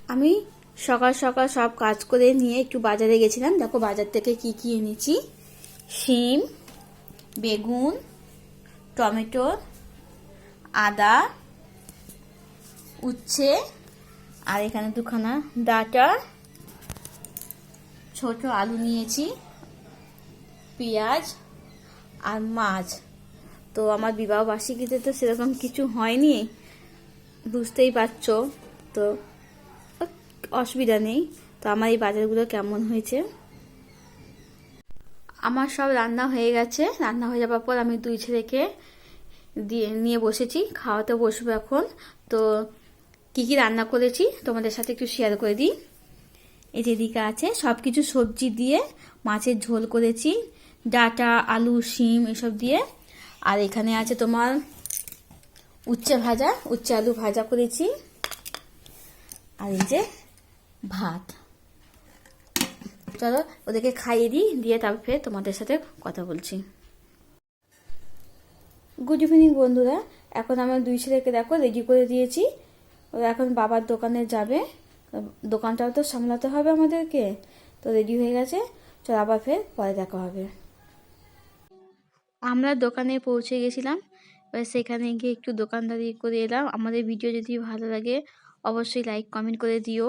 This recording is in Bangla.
আমি সকাল সকাল সব কাজ করে নিয়ে একটু বাজারে গেছিলাম। দেখো বাজার থেকে কি কি এনেছি। শিম, বেগুন, টমেটো, আদা, উচ্ছে, আর এখানে দুখানা ডাঁটা, ছোট আলু নিয়েছি, পেঁয়াজ আর মাছ। তো আমার বিবাহ বার্ষিকীতে তো সেরকম কিছু হয়নি, বুঝতেই পারছো। তো অসুবিধা নেই। তো আমার এই বাজারগুলো কেমন হয়েছে। আমার সব রান্না হয়ে গেছে। রান্না হয়ে যাওয়ার পর আমি দুই ছেলেকে দিয়ে নিয়ে বসেছি, খাওয়াতে বসবো এখন। তো কি কি রান্না করেছি তোমাদের সাথে একটু শেয়ার করে দিই। এই যেদিকে আছে সব কিছু সবজি দিয়ে মাছের ঝোল করেছি, ডাঁটা, আলু, শিম এসব দিয়ে। আর এখানে আছে তোমার উচ্ছে ভাজা, উচ্ছে আলু ভাজা করেছি। আর এই যে ভাত। চলো ওদেরকে খাইয়ে দিই, দিয়ে তারপর ফের তোমাদের সাথে কথা বলছি। গুড ইভিনিং বন্ধুরা। এখন আমার দুই ছেলেকে দেখো রেডি করে দিয়েছি। ওরা এখন বাবার দোকানে যাবে, দোকানটাও তো সামলাতে হবে আমাদেরকে। তো রেডি হয়ে গেছে, চলো আবার ফের পরে দেখা হবে। আমরা দোকানে পৌঁছে গেছিলাম। এবার সেখানে গিয়ে একটু দোকানদারি করে এলাম। আমাদের ভিডিও যদি ভালো লাগে অবশ্যই লাইক কমেন্ট করে দিও।